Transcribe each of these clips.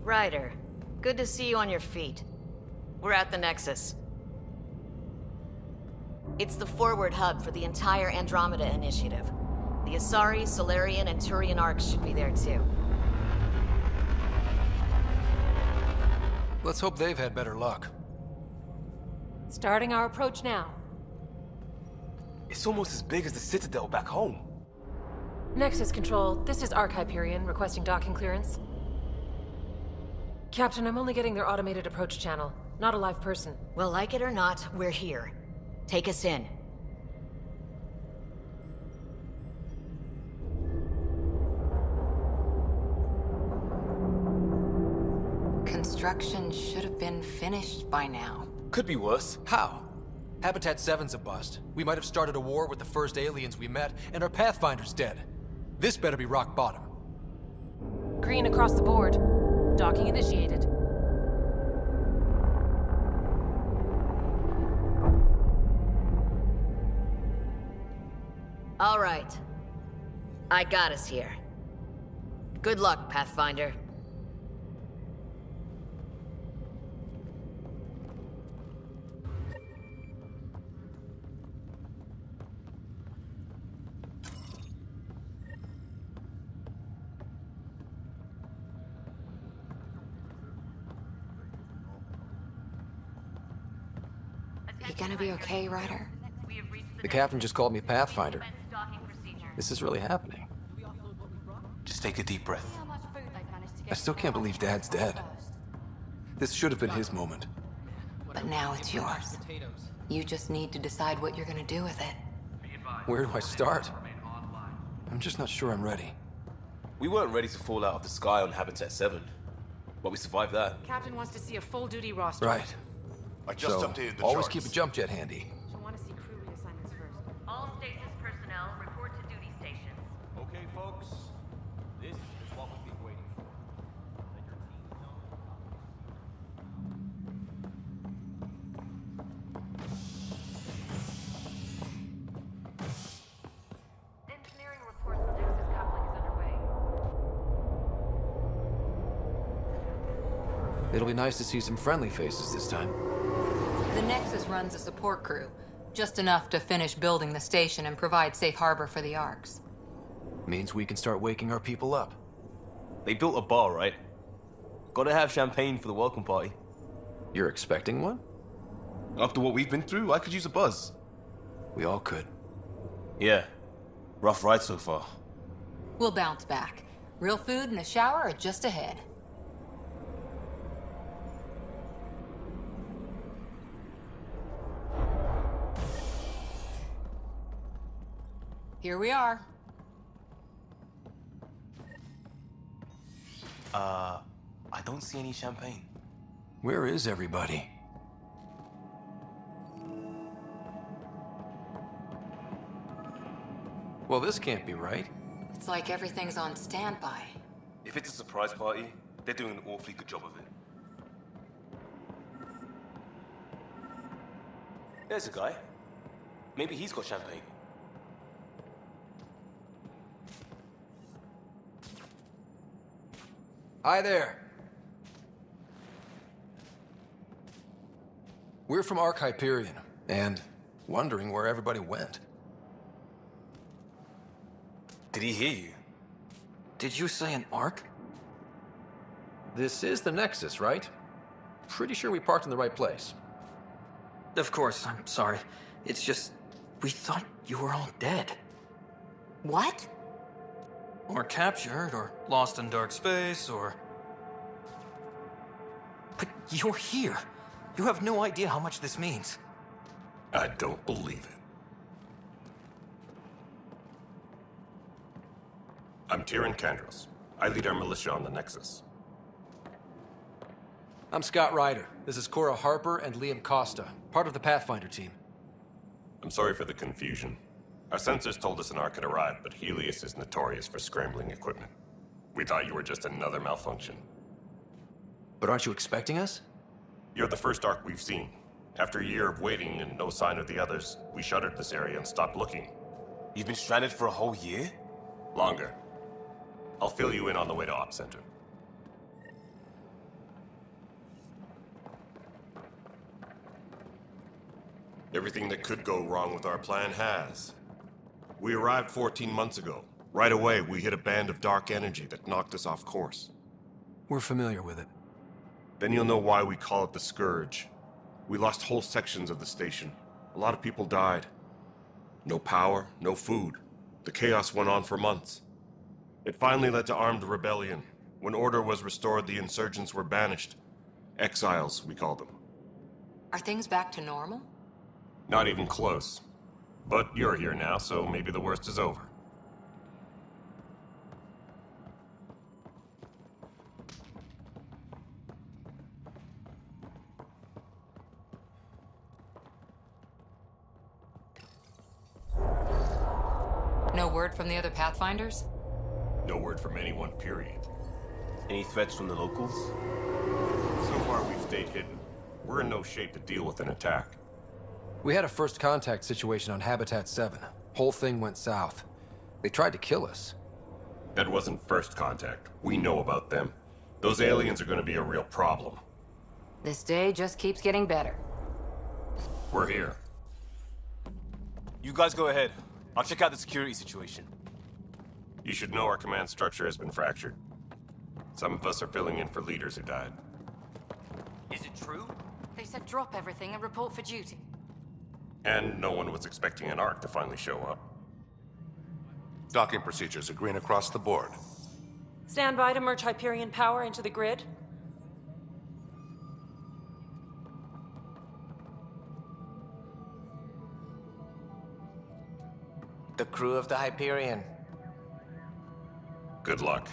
Ryder, good to see you on your feet. We're at the Nexus. It's the forward hub for the entire Andromeda initiative. The Asari, Solarian, and Turian arcs should be there too. Let's hope they've had better luck. Starting our approach now. It's almost as big as the Citadel back home. Nexus Control, this is Arc Hyperion requesting docking clearance. Captain, I'm only getting their automated approach channel, not a live person. Well, like it or not, we're here. Take us in. Construction should have been finished by now. Could be worse. How? Habitat 7's a bust. We might have started a war with the first aliens we met, and our Pathfinder's dead. This better be rock bottom. Green across the board. Docking initiated. All right. I got us here. Good luck, Pathfinder. You gonna be okay, Ryder? The captain just called me Pathfinder. This is really happening. Just take a deep breath. I still can't believe Dad's dead. This should have been his moment. But now it's yours. You just need to decide what you're gonna do with it. Where do I start? I'm just not sure I'm ready. We weren't ready to fall out of the sky on Habitat 7, but we survived that. Captain wants to see a full-duty roster. Right. I just So, updated the always charts. keep a jump jet handy. She'll want to see crew reassignments first. All stasis personnel report to duty stations. Okay, folks. This is what we've been waiting for. Let your team know. Engineering reports the Nexus coupling is underway. It'll be nice to see some friendly faces this time. The Nexus runs a support crew, just enough to finish building the station and provide safe harbor for the Arcs. Means we can start waking our people up. They built a bar, right? Gotta have champagne for the welcome party. You're expecting one? After what we've been through, I could use a buzz. We all could. Yeah. Rough ride so far. We'll bounce back. Real food and a shower are just ahead. Here we are. I don't see any champagne. Where is everybody? Well, this can't be right. It's like everything's on standby. If it's a surprise party, they're doing an awfully good job of it. There's a guy. Maybe he's got champagne. Hi there. We're from Arc Hyperion, and wondering where everybody went. Did he hear you? Did you say an Arc? This is the Nexus, right? Pretty sure we parked in the right place. Of course, I'm sorry. It's just, we thought you were all dead. What? Or captured, or lost in dark space, or... But you're here. You have no idea how much this means. I don't believe it. I'm Tyrion Kandros. I lead our militia on the Nexus. I'm Scott Ryder. This is Cora Harper and Liam Costa, part of the Pathfinder team. I'm sorry for the confusion. Our sensors told us an Ark had arrived, but Helios is notorious for scrambling equipment. We thought you were just another malfunction. But aren't you expecting us? You're the first Ark we've seen. After a year of waiting and no sign of the others, we shuttered this area and stopped looking. You've been stranded for a whole year? Longer. I'll fill you in on the way to Op Center. Everything that could go wrong with our plan has. We arrived 14 months ago. Right away, we hit a band of dark energy that knocked us off course. We're familiar with it. Then you'll know why we call it the Scourge. We lost whole sections of the station. A lot of people died. No power, no food. The chaos went on for months. It finally led to armed rebellion. When order was restored, the insurgents were banished. Exiles, we call them. Are things back to normal? Not even close. But you're here now, so maybe the worst is over. No word from the other Pathfinders? No word from anyone, period. Any threats from the locals? So far, we've stayed hidden. We're in no shape to deal with an attack. We had a first contact situation on Habitat 7. Whole thing went south. They tried to kill us. That wasn't first contact. We know about them. Those aliens are gonna be a real problem. This day just keeps getting better. We're here. You guys go ahead. I'll check out the security situation. You should know our command structure has been fractured. Some of us are filling in for leaders who died. Is it true? They said drop everything and report for duty. And no one was expecting an Ark to finally show up. Docking procedures are green across the board. Stand by to merge Hyperion power into the grid. The crew of the Hyperion. Good luck.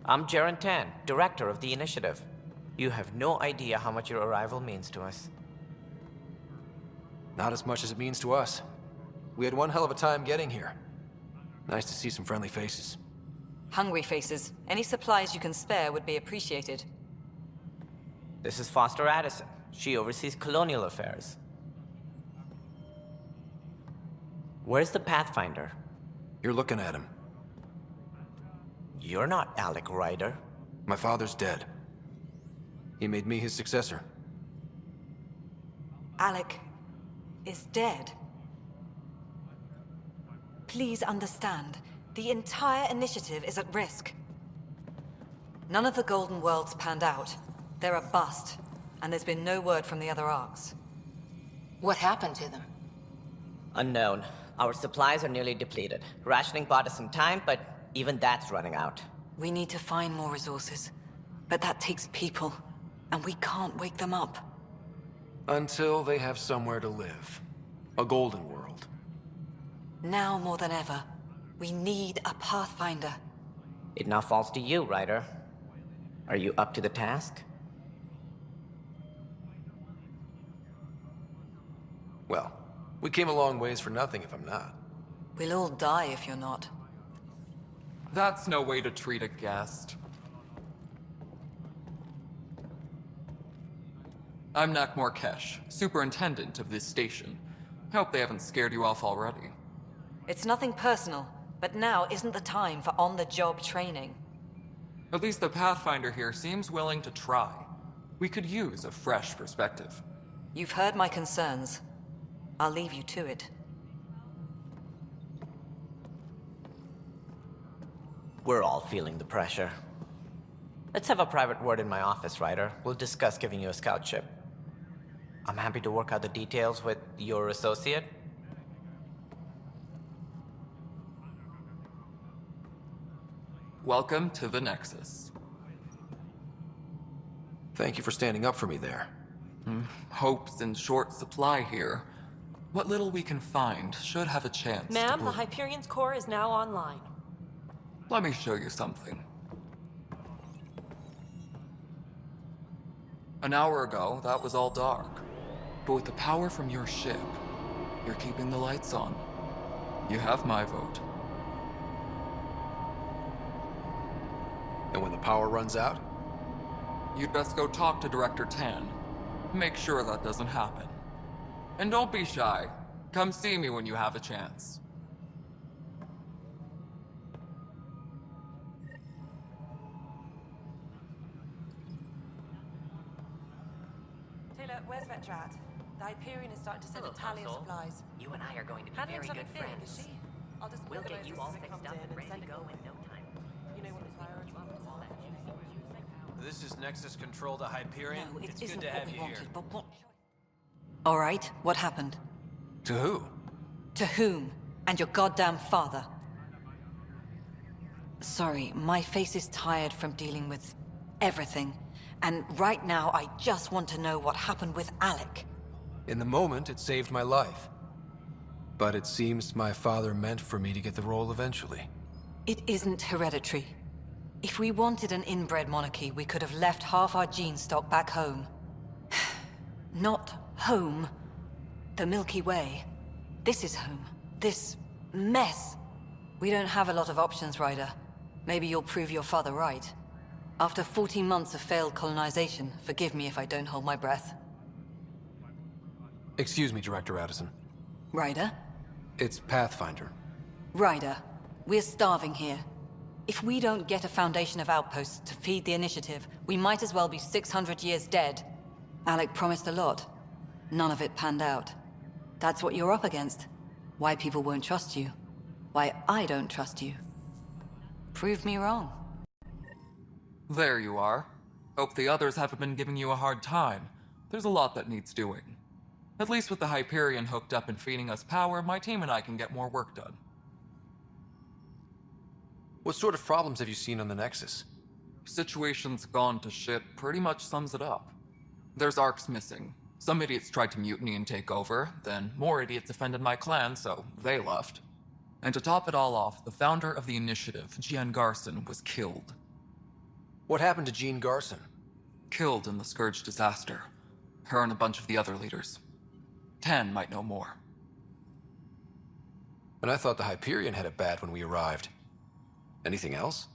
I'm Jaren Tan, director of the initiative. You have no idea how much your arrival means to us. Not as much as it means to us. We had one hell of a time getting here. Nice to see some friendly faces. Hungry faces. Any supplies you can spare would be appreciated. This is Foster Addison. She oversees colonial affairs. Where's the Pathfinder? You're looking at him. You're not Alec Ryder. My father's dead. He made me his successor. Alec is dead. Please understand, the entire initiative is at risk. None of the Golden Worlds panned out. They're a bust, and there's been no word from the other arcs. What happened to them? Unknown. Our supplies are nearly depleted. Rationing bought us some time, but even that's running out. We need to find more resources, but that takes people, and we can't wake them up. Until they have somewhere to live. A golden world. Now more than ever, we need a Pathfinder. It now falls to you, Ryder. Are you up to the task? Well, we came a long ways for nothing if I'm not. We'll all die if you're not. That's no way to treat a guest. I'm Nak Morkesh, superintendent of this station. Hope they haven't scared you off already. It's nothing personal, but now isn't the time for on-the-job training. At least the Pathfinder here seems willing to try. We could use a fresh perspective. You've heard my concerns. I'll leave you to it. We're all feeling the pressure. Let's have a private word in my office, Ryder. We'll discuss giving you a scout ship. I'm happy to work out the details with your associate. Welcome to the Nexus. Thank you for standing up for me there. Hope's in short supply here. What little we can find should have a chance. Ma'am, the Hyperion's core is now online. Let me show you something. An hour ago, that was all dark. But with the power from your ship, you're keeping the lights on. You have my vote. And when the power runs out? You'd best go talk to Director Tan. Make sure that doesn't happen. And don't be shy. Come see me when you have a chance. Taylor, where's Vector? Drat. The Hyperion is starting to send a tally of supplies. You and I are going to be Handling very something good big, friends. is she? I'll just We'll get organize you this all as it fixed comes up in and ready send to it go over. in no time. You know what the priority is. This is Nexus Control to Hyperion. No, it it's isn't good to what have we you wanted, here. but what... All right, what happened? To who? To whom? And your goddamn father. Sorry, my face is tired from dealing with everything. And right now, I just want to know what happened with Alec. In the moment, it saved my life. But it seems my father meant for me to get the role eventually. It isn't hereditary. If we wanted an inbred monarchy, we could have left half our gene stock back home. Not home. The Milky Way. This is home. This mess. We don't have a lot of options, Ryder. Maybe you'll prove your father right. After 14 months of failed colonization, forgive me if I don't hold my breath. Excuse me, Director Addison. Ryder? It's Pathfinder. Ryder, we're starving here. If we don't get a foundation of outposts to feed the initiative, we might as well be 600 years dead. Alec promised a lot. None of it panned out. That's what you're up against. Why people won't trust you. Why I don't trust you. Prove me wrong. There you are. Hope the others haven't been giving you a hard time. There's a lot that needs doing. At least with the Hyperion hooked up and feeding us power, my team and I can get more work done. What sort of problems have you seen on the Nexus? Situation's gone to shit pretty much sums it up. There's arcs missing. Some idiots tried to mutiny and take over, then more idiots offended my clan, so they left. And to top it all off, the founder of the initiative, Jean Garson, was killed. What happened to Jean Garson? Killed in the Scourge disaster. Her and a bunch of the other leaders. Tan might know more. And I thought the Hyperion had it bad when we arrived. Anything else?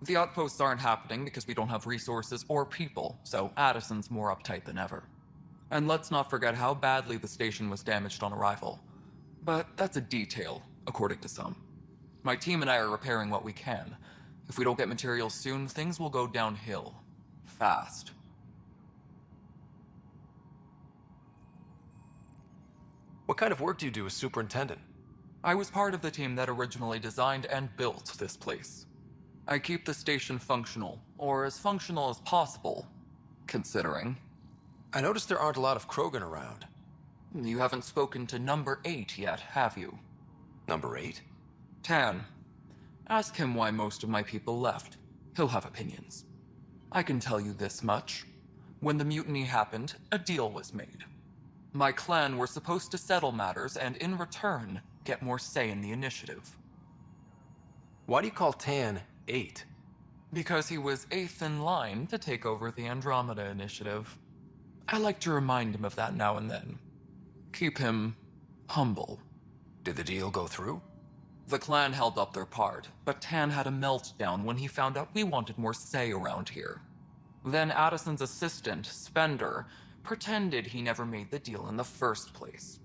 The outposts aren't happening because we don't have resources or people, so Addison's more uptight than ever. And let's not forget how badly the station was damaged on arrival. But that's a detail, according to some. My team and I are repairing what we can. If we don't get materials soon, things will go downhill. Fast. What kind of work do you do as superintendent? I was part of the team that originally designed and built this place. I keep the station functional, or as functional as possible, considering. I noticed there aren't a lot of Krogan around. You haven't spoken to number 8 yet, have you? Number 8? Tan. Ask him why most of my people left. He'll have opinions. I can tell you this much. When the mutiny happened, a deal was made. My clan were supposed to settle matters and, in return, get more say in the initiative. Why do you call Tan 8? Because he was 8th in line to take over the Andromeda initiative. I like to remind him of that now and then. Keep him humble. Did the deal go through? The clan held up their part, but Tan had a meltdown when he found out we wanted more say around here. Then Addison's assistant, Spender, pretended he never made the deal in the first place.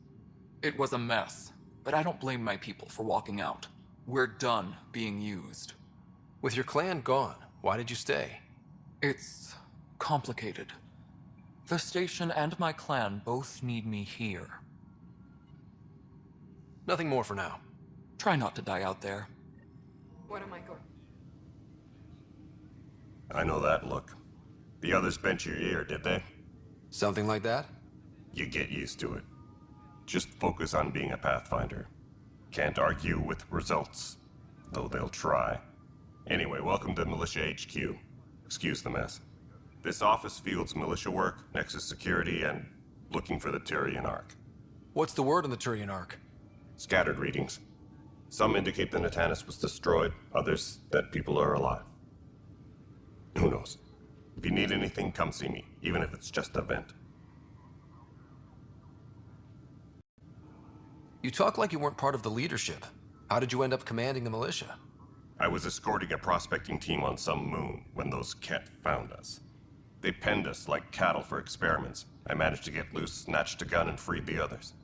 It was a mess, but I don't blame my people for walking out. We're done being used. With your clan gone, why did you stay? It's complicated. The station and my clan both need me here. Nothing more for now. Try not to die out there. What am I going? I know that look. The others bent your ear, did they? Something like that? You get used to it. Just focus on being a Pathfinder. Can't argue with results, though they'll try. Anyway, welcome to Militia HQ. Excuse the mess. This office fields militia work, Nexus security, and looking for the Turian Ark. What's the word on the Turian Ark? Scattered readings. Some indicate the Natanus was destroyed, others that people are alive. Who knows? If you need anything, come see me, even if it's just a vent. You talk like you weren't part of the leadership. How did you end up commanding the militia? I was escorting a prospecting team on some moon when those Ket found us. They penned us like cattle for experiments. I managed to get loose, snatched a gun, and freed the others.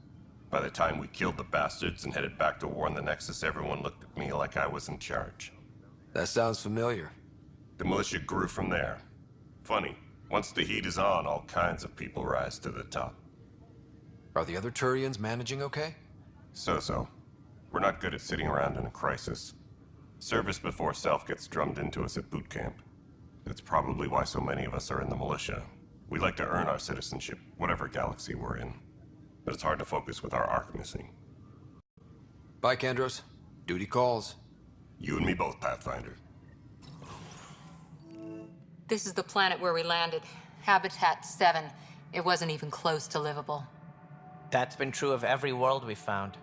By the time we killed the bastards and headed back to war on the Nexus, everyone looked at me like I was in charge. That sounds familiar. The militia grew from there. Funny, once the heat is on, all kinds of people rise to the top. Are the other Turians managing okay? So-so. We're not good at sitting around in a crisis. Service before self gets drummed into us at boot camp. That's probably why so many of us are in the militia. We like to earn our citizenship, whatever galaxy we're in. But it's hard to focus with our arc missing. Bye, Kandros. Duty calls. You and me both, Pathfinder. This is the planet where we landed. Habitat 7. It wasn't even close to livable. That's been true of every world we found.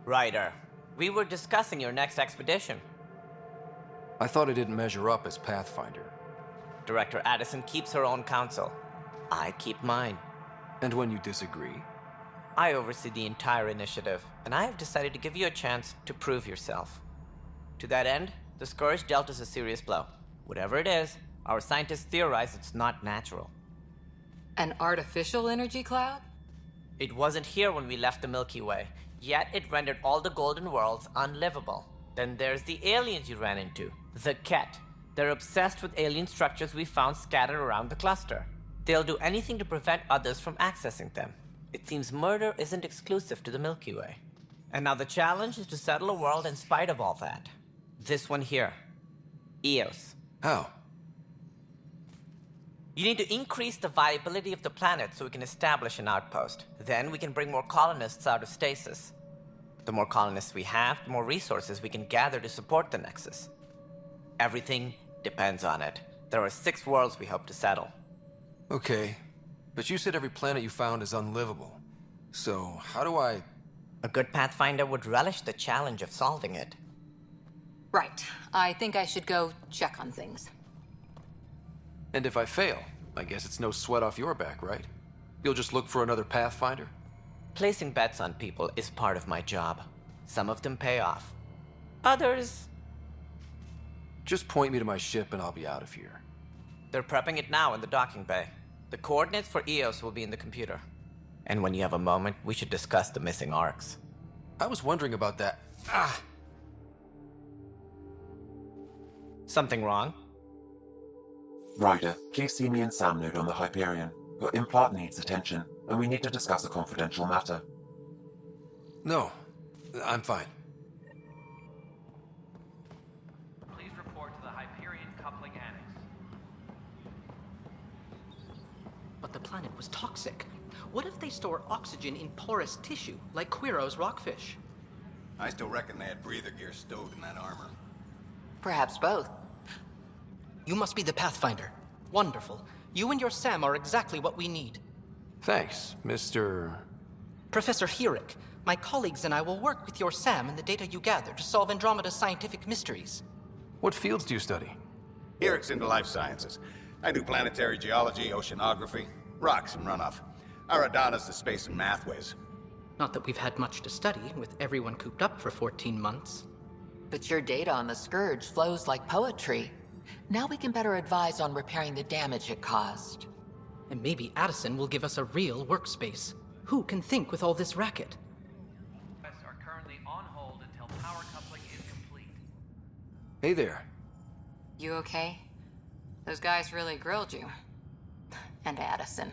Ryder, we were discussing your next expedition. I thought I didn't measure up as Pathfinder. Director Addison keeps her own counsel. I keep mine. And when you disagree? I oversee the entire initiative, and I have decided to give you a chance to prove yourself. To that end, the Scourge dealt us a serious blow. Whatever it is, our scientists theorize it's not natural. An artificial energy cloud? It wasn't here when we left the Milky Way, yet it rendered all the Golden Worlds unlivable. Then there's the aliens you ran into, the Ket. They're obsessed with alien structures we found scattered around the cluster. They'll do anything to prevent others from accessing them. It seems murder isn't exclusive to the Milky Way. And now the challenge is to settle a world in spite of all that. This one here. Eos. How? You need to increase the viability of the planet so we can establish an outpost. Then we can bring more colonists out of stasis. The more colonists we have, the more resources we can gather to support the Nexus. Everything depends on it. There are 6 worlds we hope to settle. Okay, but you said every planet you found is unlivable. So, how do I... A good Pathfinder would relish the challenge of solving it. Right. I think I should go check on things. And if I fail, I guess it's no sweat off your back, right? You'll just look for another Pathfinder? Placing bets on people is part of my job. Some of them pay off. Others... Just point me to my ship and I'll be out of here. They're prepping it now in the docking bay. The coordinates for Eos will be in the computer. And when you have a moment, we should discuss the missing arcs. I was wondering about that. Ah! Something wrong? Ryder, please see me and Sam Node on the Hyperion. Your implant needs attention, and we need to discuss a confidential matter. No, I'm fine. Please report to the Hyperion coupling annex. But the planet was toxic. What if they store oxygen in porous tissue, like Quiro's rockfish? I still reckon they had breather gear stowed in that armor. Perhaps both. You must be the Pathfinder. Wonderful. You and your Sam are exactly what we need. Thanks, Mr... Professor Hiccup, my colleagues and I will work with your Sam and the data you gather to solve Andromeda's scientific mysteries. What fields do you study? Hiccup's into life sciences. I do planetary geology, oceanography, rocks and runoff. Aradana's the space and math whiz. Not that we've had much to study, with everyone cooped up for 14 months. But your data on the Scourge flows like poetry. Now we can better advise on repairing the damage it caused. And maybe Addison will give us a real workspace. Who can think with all this racket? Are currently on hold until power coupling is complete. Hey there. You okay? Those guys really grilled you. And Addison.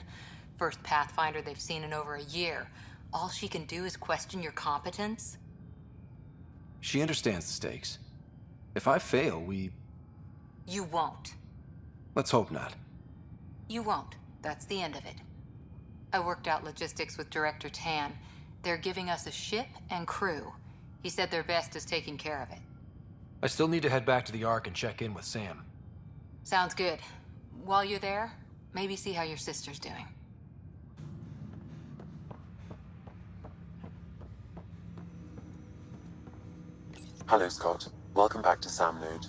First Pathfinder they've seen in over a year. All she can do is question your competence? She understands the stakes. If I fail, You won't. Let's hope not. You won't. That's the end of it. I worked out logistics with Director Tan. They're giving us a ship and crew. He said their best is taking care of it. I still need to head back to the Ark and check in with Sam. Sounds good. While you're there, maybe see how your sister's doing. Hello, Scott. Welcome back to Sam Node.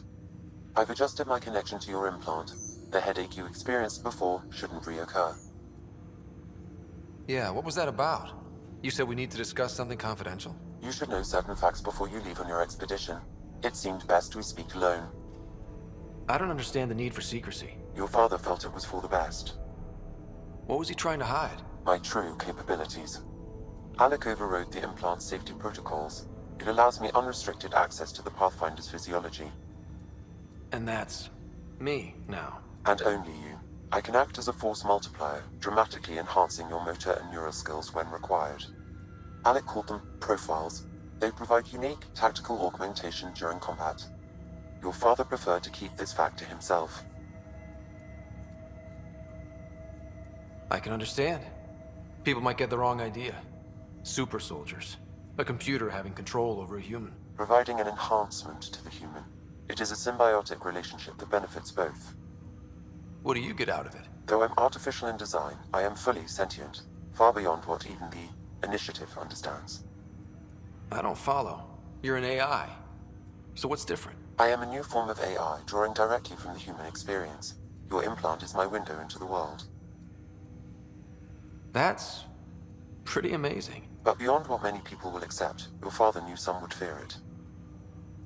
I've adjusted my connection to your implant. The headache you experienced before shouldn't reoccur. Yeah, what was that about? You said we need to discuss something confidential? You should know certain facts before you leave on your expedition. It seemed best we speak alone. I don't understand the need for secrecy. Your father felt it was for the best. What was he trying to hide? My true capabilities. Alec overrode the implant's safety protocols. It allows me unrestricted access to the Pathfinder's physiology. And that's... me, now. And only you. I can act as a force multiplier, dramatically enhancing your motor and neural skills when required. Alec called them profiles. They provide unique tactical augmentation during combat. Your father preferred to keep this fact to himself. I can understand. People might get the wrong idea. Super soldiers. A computer having control over a human. Providing an enhancement to the human. It is a symbiotic relationship that benefits both. What do you get out of it? Though I'm artificial in design, I am fully sentient, far beyond what even the Initiative understands. I don't follow. You're an AI. So what's different? I am a new form of AI, drawing directly from the human experience. Your implant is my window into the world. That's pretty amazing. But beyond what many people will accept, your father knew some would fear it.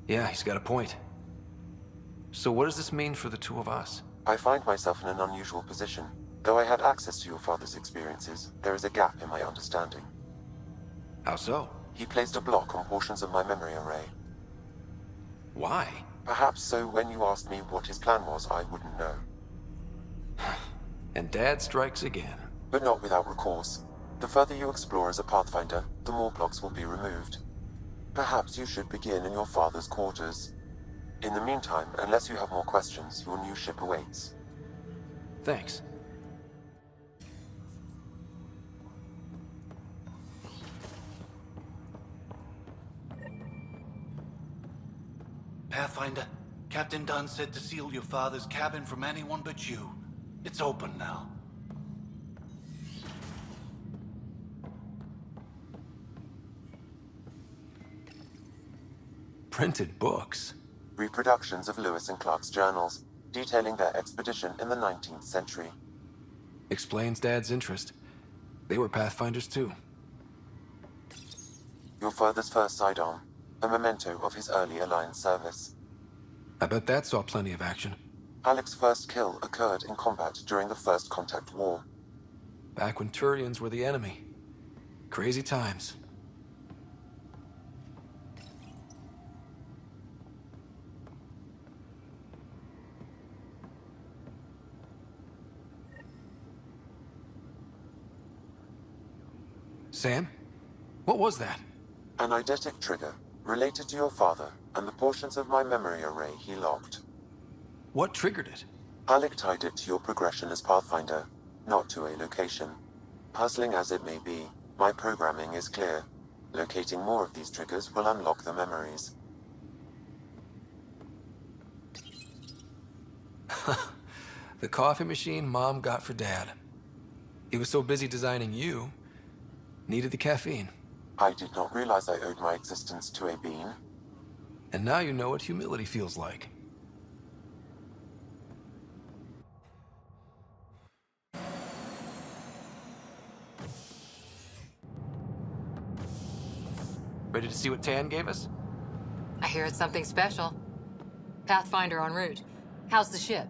Yeah, he's got a point. So what does this mean for the two of us? I find myself in an unusual position. Though I had access to your father's experiences, there is a gap in my understanding. How so? He placed a block on portions of my memory array. Why? Perhaps so when you asked me what his plan was, I wouldn't know. And Dad strikes again. But not without recourse. The further you explore as a pathfinder, the more blocks will be removed. Perhaps you should begin in your father's quarters. In the meantime, unless you have more questions, your new ship awaits. Thanks. Pathfinder, Captain Dunn said to seal your father's cabin from anyone but you. It's open now. Printed books? Reproductions of Lewis and Clark's journals, detailing their expedition in the 19th century. Explains Dad's interest. They were Pathfinders too. Your father's first sidearm, a memento of his early Alliance service. I bet that saw plenty of action. Alec's first kill occurred in combat during the First Contact War. Back when Turians were the enemy. Crazy times. Sam? What was that? An eidetic trigger, related to your father, and the portions of my memory array he locked. What triggered it? Alec tied it to your progression as Pathfinder, not to a location. Puzzling as it may be, my programming is clear. Locating more of these triggers will unlock the memories. The coffee machine Mom got for Dad. He was so busy designing you, needed the caffeine. I did not realize I owed my existence to a bean. And now you know what humility feels like. Ready to see what Tan gave us? I hear it's something special. Pathfinder en route. How's the ship?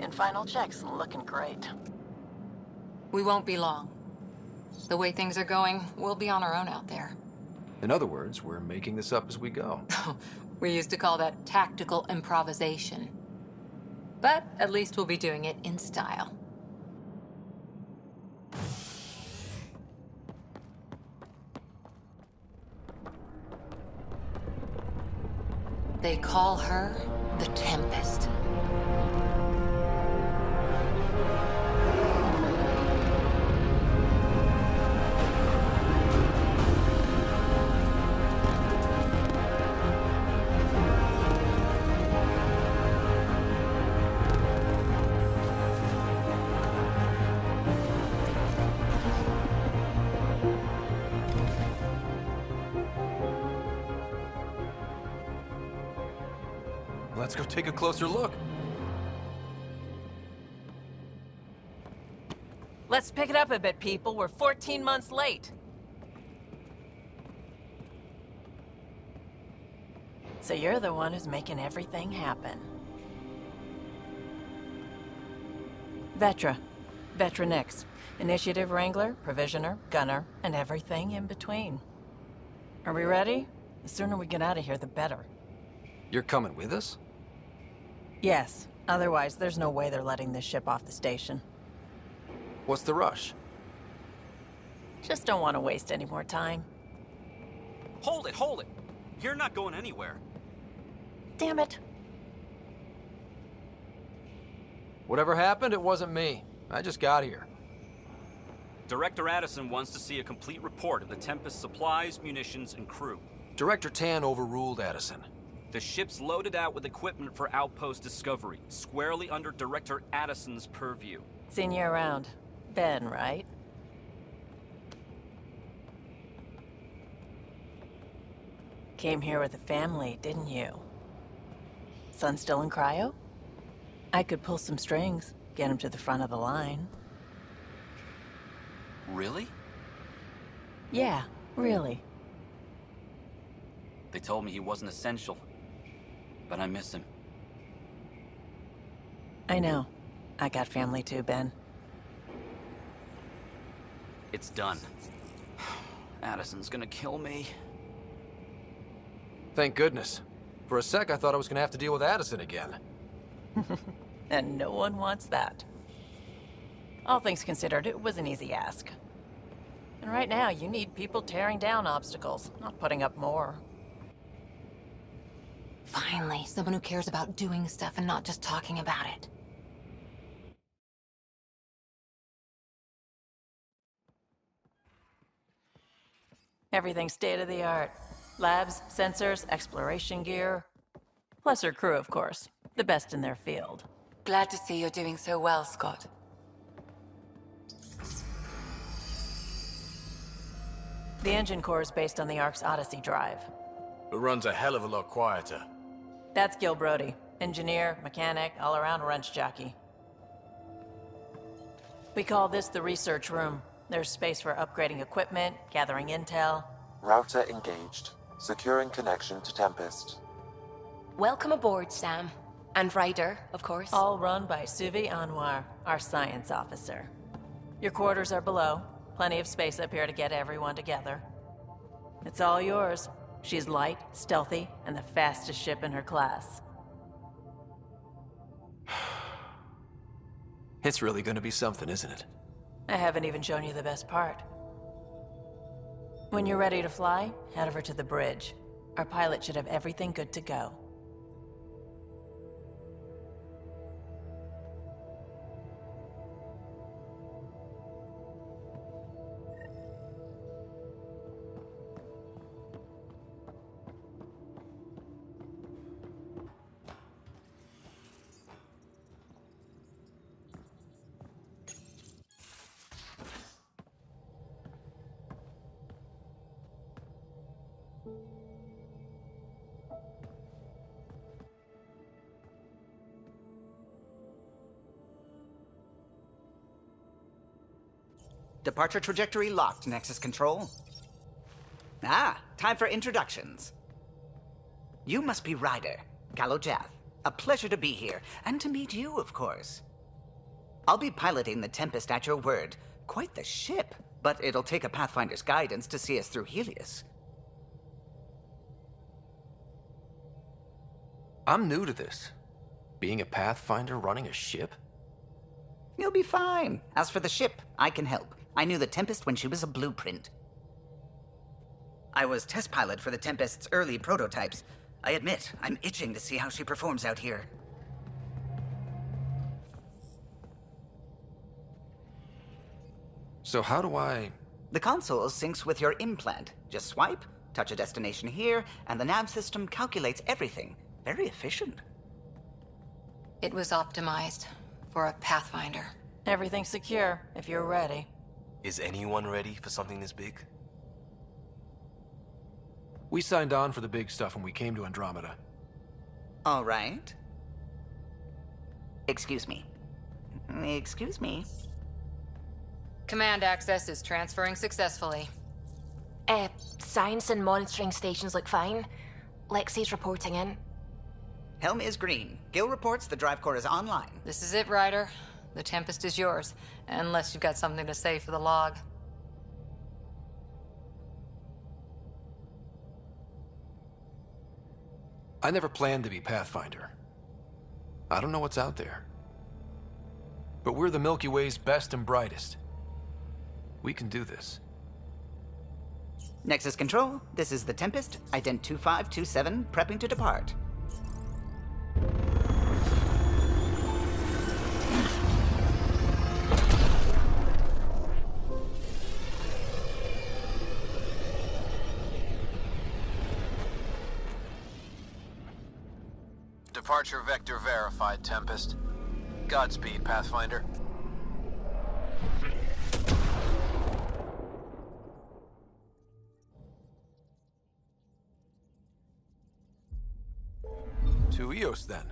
In final checks, looking great. We won't be long. The way things are going, we'll be on our own out there. In other words, we're making this up as we go. We used to call that tactical improvisation. But at least we'll be doing it in style. They call her the Tempest. Let's go take a closer look. Let's pick it up a bit, people. We're 14 months late. So you're the one who's making everything happen. Vetra. Vetra Nix. Initiative Wrangler, Provisioner, Gunner, and everything in between. Are we ready? The sooner we get out of here, the better. You're coming with us? Yes. Otherwise, there's no way they're letting this ship off the station. What's the rush? Just don't want to waste any more time. Hold it, hold it! You're not going anywhere. Damn it. Whatever happened, it wasn't me. I just got here. Director Addison wants to see a complete report of the Tempest's supplies, munitions, and crew. Director Tan overruled Addison. The ship's loaded out with equipment for outpost discovery, squarely under Director Addison's purview. Seen you around. Ben, right? Came here with a family, didn't you? Son still in cryo? I could pull some strings, get him to the front of the line. Really? Yeah, really. They told me he wasn't essential, but I miss him. I know. I got family too, Ben. It's done. Addison's gonna kill me. Thank goodness. For a sec, I thought I was gonna have to deal with Addison again. And no one wants that. All things considered, it was an easy ask. And right now, you need people tearing down obstacles, not putting up more. Finally, someone who cares about doing stuff and not just talking about it. Everything's state-of-the-art. Labs, sensors, exploration gear. Plus her crew, of course. The best in their field. Glad to see you're doing so well, Scott. The engine core is based on the Ark's Odyssey drive. It runs a hell of a lot quieter. That's Gil Brody. Engineer, mechanic, all-around wrench jockey. We call this the research room. There's space for upgrading equipment, gathering intel. Router engaged. Securing connection to Tempest. Welcome aboard, Sam. And Ryder, of course. All run by Suvi Anwar, our science officer. Your quarters are below. Plenty of space up here to get everyone together. It's all yours. She's light, stealthy, and the fastest ship in her class. It's really gonna be something, isn't it? I haven't even shown you the best part. When you're ready to fly, head over to the bridge. Our pilot should have everything good to go. Departure trajectory locked, Nexus Control. Ah, time for introductions. You must be Ryder, Galojath. A pleasure to be here, and to meet you, of course. I'll be piloting the Tempest at your word. Quite the ship, but it'll take a Pathfinder's guidance to see us through Helios. I'm new to this. Being a Pathfinder running a ship? You'll be fine. As for the ship, I can help. I knew the Tempest when she was a blueprint. I was test pilot for the Tempest's early prototypes. I admit, I'm itching to see how she performs out here. So how do I... The console syncs with your implant. Just swipe, touch a destination here, and the nav system calculates everything. Very efficient. It was optimized for a Pathfinder. Everything's secure, if you're ready. Is anyone ready for something this big? We signed on for the big stuff when we came to Andromeda. All right. Excuse me. Excuse me. Command access is transferring successfully. Science and monitoring stations look fine. Lexi's reporting in. Helm is green. Gil reports the drive core is online. This is it, Ryder. The Tempest is yours, unless you've got something to say for the log. I never planned to be Pathfinder. I don't know what's out there. But we're the Milky Way's best and brightest. We can do this. Nexus Control, this is the Tempest, ident 2527, prepping to depart. Departure vector verified, Tempest. Godspeed, Pathfinder. To Eos, then.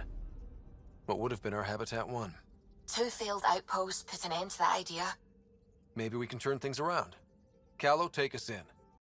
What would have been our Habitat 1? 2 failed outposts put an end to that idea. Maybe we can turn things around. Callow, take us in.